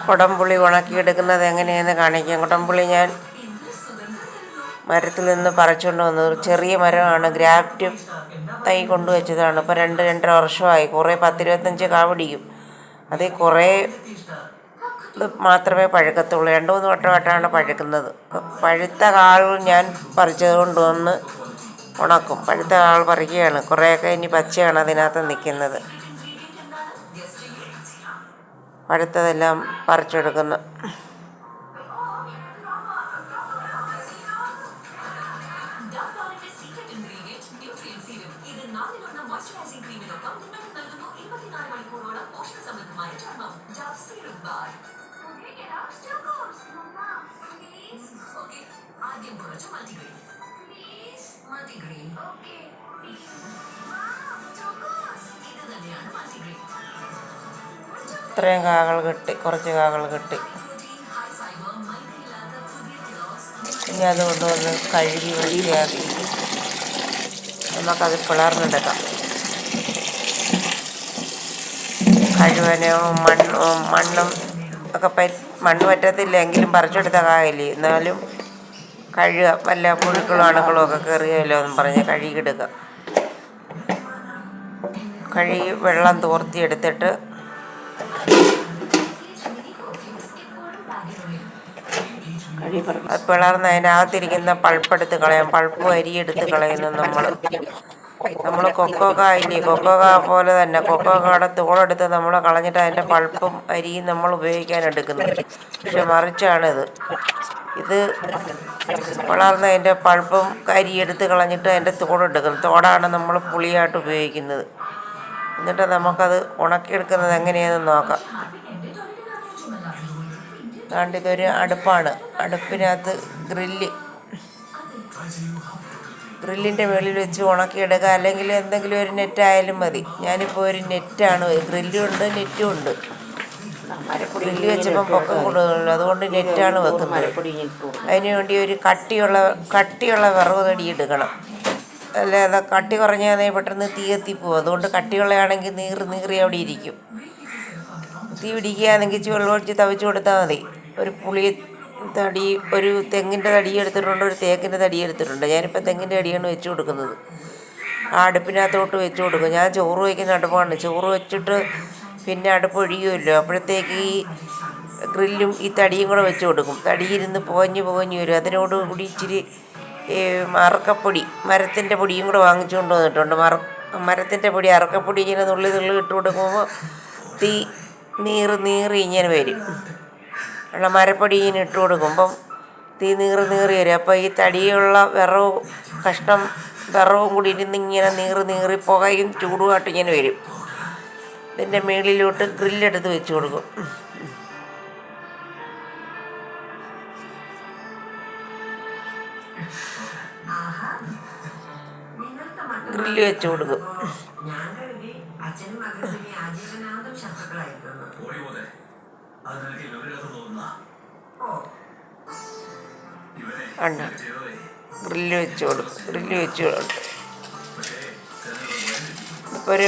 കുടംപുളി ഉണക്കിയെടുക്കുന്നത് എങ്ങനെയെന്ന് കാണിക്കാം. കുടംപുളി ഞാൻ മരത്തിൽ നിന്ന് പറിച്ചുകൊണ്ട് വന്നത് ചെറിയ മരമാണ്, ഗ്രാഫ്റ്റ് തൈ കൊണ്ടുവച്ചതാണ്. ഇപ്പോൾ 2-2.5 വർഷമായി. കുറേ 10-25 കാ പിടിക്കും. അതിൽ കുറേ ഇത് മാത്രമേ പഴുക്കത്തുള്ളൂ. 2-3 വട്ടമായിട്ടാണ് പഴുക്കുന്നത്. പഴുത്ത കാൾ ഞാൻ പറിച്ചത് കൊണ്ടുവന്ന് ഉണക്കും. പഴുത്ത കാൾ പറിക്കുകയാണ്. കുറേയൊക്കെ ഇനി പച്ചയാണ് അതിനകത്ത് നിൽക്കുന്നത്. പഴുത്തതെല്ലാം പറിച്ചെടുക്കുന്നു. ഇത്രയും കാകൾ കിട്ടി, കുറച്ച് കാകൾ കിട്ടി. ഇനി അത് കൊണ്ടുവന്ന് കഴുകി വൃത്തിയാക്കി നമുക്കത് പിളർന്നെടുക്കാം. കഴുവനവും മണ്ണും ഒക്കെ മണ്ണ് പറ്റത്തില്ല എങ്കിലും പറിച്ചെടുത്ത കായല്ലേ, എന്നാലും കഴുകുക. വല്ല പുഴുക്കളും അണുക്കളും ഒക്കെ കയറിയല്ലോ എന്നും പറഞ്ഞ് കഴുകിയെടുക്കുക. കഴുകി വെള്ളം തോർത്തിയെടുത്തിട്ട് അത് പിളർന്ന് അതിനകത്തിരിക്കുന്ന പൾപ്പെടുത്ത് കളയാം. പൾപ്പും അരിയെടുത്ത് കളയുന്നു നമ്മൾ കൊക്കോക്ക ഇല്ലേ, കൊക്കോക്ക പോലെ തന്നെ കൊക്കോക്കയുടെ തോടെടുത്ത് നമ്മൾ കളഞ്ഞിട്ട് അതിൻ്റെ പൾപ്പും അരിയും നമ്മൾ ഉപയോഗിക്കാൻ എടുക്കുന്നത്. പക്ഷെ മറിച്ചാണിത്. ഇത് വളർന്ന് അതിൻ്റെ പൾപ്പും അരിയെടുത്ത് കളഞ്ഞിട്ട് അതിൻ്റെ തോടെടുക്കും. തോടാണ് നമ്മൾ പുളിയായിട്ട് ഉപയോഗിക്കുന്നത്. എന്നിട്ട് നമുക്കത് ഉണക്കിയെടുക്കുന്നത് എങ്ങനെയാണെന്ന് നോക്കാം. അതുകൊണ്ട് ഇതൊരു അടുപ്പാണ്. അടുപ്പിനകത്ത് ഗ്രില്ലിൻ്റെ മുകളിൽ വെച്ച് ഉണക്കിയെടുക്കുക. അല്ലെങ്കിൽ എന്തെങ്കിലും ഒരു നെറ്റായാലും മതി. ഞാനിപ്പോൾ ഒരു നെറ്റാണ്, ഗ്രില്ലും ഉണ്ട് നെറ്റും ഉണ്ട്. ഗ്രില്ല് വെച്ചപ്പം പൊക്കം കൂടുതലുള്ളൂ, അതുകൊണ്ട് നെറ്റാണ് വെക്കുന്നത്. അതിന് വേണ്ടി ഒരു കട്ടിയുള്ള വിറക് തടി എടുക്കണം. അല്ലേ അത് കട്ടി കുറഞ്ഞാൽ പെട്ടെന്ന് തീ കത്തിപ്പോവും. അതുകൊണ്ട് കട്ടിയുള്ളതാണെങ്കിൽ നീറി അവിടെ ഇരിക്കും. തീ പിടിക്കുകയാണെങ്കിൽ വെള്ളം ഒഴിച്ച് തവിച്ച് കൊടുത്താൽ മതി. ഒരു തെങ്ങിൻ്റെ തടി എടുത്തിട്ടുണ്ട്, ഒരു തേക്കിൻ്റെ തടി എടുത്തിട്ടുണ്ട്. ഞാനിപ്പോൾ തെങ്ങിൻ്റെ തടിയാണ് വെച്ച് കൊടുക്കുന്നത്. ആ അടുപ്പിനകത്തോട്ട് വെച്ച് കൊടുക്കും. ഞാൻ ചോറ് വയ്ക്കുന്ന അടുപ്പാണ്. ചോറ് വെച്ചിട്ട് പിന്നെ അടുപ്പ് ഒഴിയുമല്ലോ, അപ്പോഴത്തേക്ക് ഈ ഗ്രില്ലും ഈ തടിയും കൂടെ വെച്ച് കൊടുക്കും. തടിയിരുന്ന് പുകഞ്ഞ് വരും. അതിനോട് കൂടി ഇച്ചിരി അറക്കപ്പൊടി, മരത്തിൻ്റെ പൊടിയും കൂടെ വാങ്ങിച്ചുകൊണ്ട് വന്നിട്ടുണ്ട്. മരത്തിൻ്റെ പൊടി, അറക്കപ്പൊടി ഇങ്ങനെ നുള്ളി ഇട്ട് കൊടുക്കുമ്പോൾ തീ നീറി ഇങ്ങനെ വരും. ഉള്ള മരപ്പൊടി ഇങ്ങനെ ഇട്ട് കൊടുക്കുമ്പം തീ നീറി വരും. അപ്പോൾ ഈ തടിയുള്ള വിറവും കൂടി ഇരുന്ന് ഇങ്ങനെ നീറി പുകയും ചൂടുമായിട്ട് ഇങ്ങനെ വരും. ഇതിൻ്റെ മുകളിലോട്ട് ഗ്രില്ലെടുത്ത് വെച്ച് കൊടുക്കും. ഗ്രില്ല് വെച്ച് കൊടുക്കും. ഗ്രില്ല് വെച്ച് കൊടുക്കും. ഒരു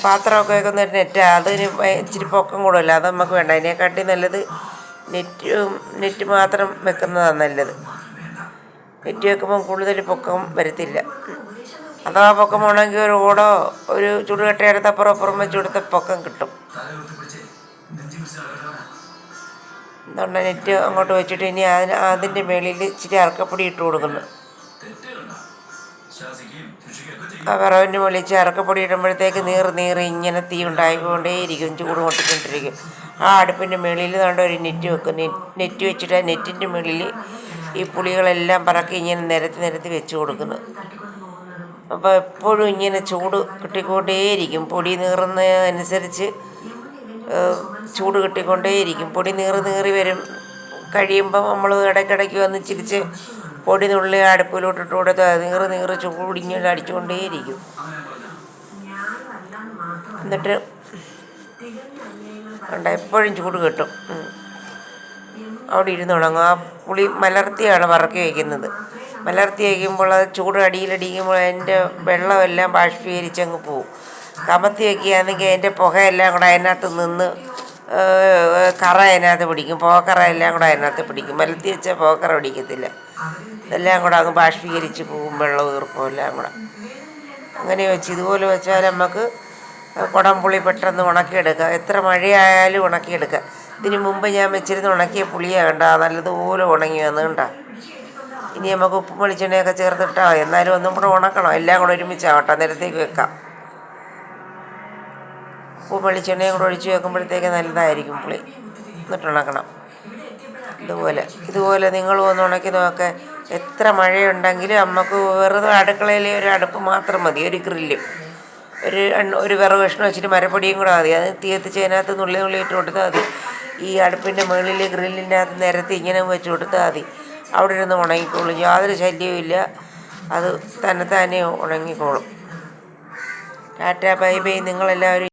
പാത്രമൊക്കെ വെക്കുന്ന ഒരു നെറ്റാണ്. അതിന് ഇച്ചിരി പൊക്കം കൂടുതലല്ല, അത് നമുക്ക് വേണ്ട. അതിനെക്കാട്ടി നല്ലത് നെറ്റ് മാത്രം വെക്കുന്നതാണ് നല്ലത്. നെറ്റ് വെക്കുമ്പം കൂടുതൽ പൊക്കം വരത്തില്ല. അഥവാ പൊക്കം വേണമെങ്കിൽ ഒരു ഓടോ ഒരു ചുടുകട്ടയെടുത്ത് അപ്പുറം വെച്ച് കൊടുത്ത പൊക്കം കിട്ടും. എന്തുകൊണ്ട് നെറ്റ് അങ്ങോട്ട് വെച്ചിട്ട് ഇനി അതിൻ്റെ മുകളിൽ ഇച്ചിരി അറക്കപ്പൊടി ഇട്ട് കൊടുക്കുന്നു. ആ വിറവിൻ്റെ മുകളിൽ ഇച്ചിരി അറക്കപ്പൊടി ഇടുമ്പോഴത്തേക്ക് നീറി ഇങ്ങനെ തീ ഉണ്ടായിക്കൊണ്ടേയിരിക്കും, ചൂട് കൊണ്ടിക്കൊണ്ടിരിക്കും. ആ അടുപ്പിൻ്റെ മുകളിൽ ഒരു നെറ്റ് വെക്കും. നെറ്റ് വെച്ചിട്ട് ആ നെറ്റിൻ്റെ മുകളിൽ ഈ പുളികളെല്ലാം പറക്കി ഇങ്ങനെ നിരത്തി വെച്ച് കൊടുക്കുന്നു. അപ്പോൾ എപ്പോഴും ഇങ്ങനെ ചൂട് കിട്ടിക്കൊണ്ടേയിരിക്കും. പൊടി നീറുന്നതനുസരിച്ച് ചൂട് കിട്ടിക്കൊണ്ടേയിരിക്കും. പൊടി നീറി വരും. കഴിയുമ്പം നമ്മൾ ഇടയ്ക്കിടയ്ക്ക് വന്ന് ചിരിച്ച് പൊടി നുള്ളി അടുപ്പിലോട്ടിട്ട് കൊടുത്താൽ നീറി ചൂടിങ്ങനെ അടിച്ചുകൊണ്ടേയിരിക്കും. എന്നിട്ട് എപ്പോഴും ചൂട് കിട്ടും. അവിടെ ഇരുന്നുണങ്ങും. ആ പുളി മലർത്തിയാണ് പറക്കി വയ്ക്കുന്നത്. മലർത്തി വയ്ക്കുമ്പോൾ അത് ചൂട് അടിയിലടിക്കുമ്പോൾ അതിൻ്റെ വെള്ളമെല്ലാം ബാഷ്പീകരിച്ചങ്ങ് പോവും. കമത്തി വയ്ക്കുകയാണെങ്കിൽ അതിൻ്റെ പുകയെല്ലാം കൂടെ അതിനകത്ത് നിന്ന് കറ അതിനകത്ത് പിടിക്കും. പുകക്കറ എല്ലാം കൂടെ അതിനകത്ത് പിടിക്കും. മലത്തി വെച്ചാൽ പുകക്കറ പിടിക്കത്തില്ല. ഇതെല്ലാം കൂടെ അങ്ങ് ബാഷ്പീകരിച്ച് പോവും, വെള്ളം ഈർപ്പവും എല്ലാം കൂടെ. അങ്ങനെ വെച്ച് ഇതുപോലെ വെച്ചാൽ നമുക്ക് കുടംപുളി പെട്ടെന്ന് ഉണക്കിയെടുക്കാം. എത്ര മഴയായാലും ഉണക്കിയെടുക്കാം. ഇതിന് മുമ്പ് ഞാൻ വെച്ചിരുന്ന് ഉണക്കിയ പുളിയാണ് കണ്ട, നല്ലതുപോലെ ഉണങ്ങി വന്ന് കണ്ട. ഇനി നമുക്ക് ഉപ്പും വെളിച്ചെണ്ണയൊക്കെ ചേർത്തിട്ടാൽ മതി. എന്നാലും ഒന്നും കൂടെ ഉണക്കണം. എല്ലാം കൂടെ ഒരുമിച്ചാവട്ടെ, നേരത്തേക്ക് വെക്കാം. ഉപ്പും വെളിച്ചെണ്ണയും കൂടെ ഒഴിച്ച് വെക്കുമ്പോഴത്തേക്ക് നല്ലതായിരിക്കും പുളി. എന്നിട്ട് ഉണക്കണം. ഇതുപോലെ നിങ്ങളും ഒന്ന് ഉണക്കി നോക്കെ. എത്ര മഴയുണ്ടെങ്കിലും നമുക്ക് വെറുതെ അടുക്കളയിൽ ഒരു അടുപ്പ് മാത്രം മതി, ഒരു ഗ്രില്ലും ഒരു വിറക് കഷ്ണം വെച്ചിട്ട് മരപ്പൊടിയും കൂടെ മതി. അത് തീ കത്തിച്ച് അതിനകത്ത് നുള്ളി ഇട്ട് കൊടുത്താൽ മതി. ഈ അടുപ്പിൻ്റെ മുകളിൽ ഗ്രില്ലിൻ്റെ അകത്ത് നിരത്തി ഇങ്ങനെ വെച്ച് കൊടുത്താൽ മതി. അവിടെ ഇരുന്ന് ഉണങ്ങിക്കോളും, യാതൊരു ശല്യവും ഇല്ല. അത് തന്നെ ഉണങ്ങിക്കോളും. Tata bye bye. നിങ്ങളെല്ലാവരും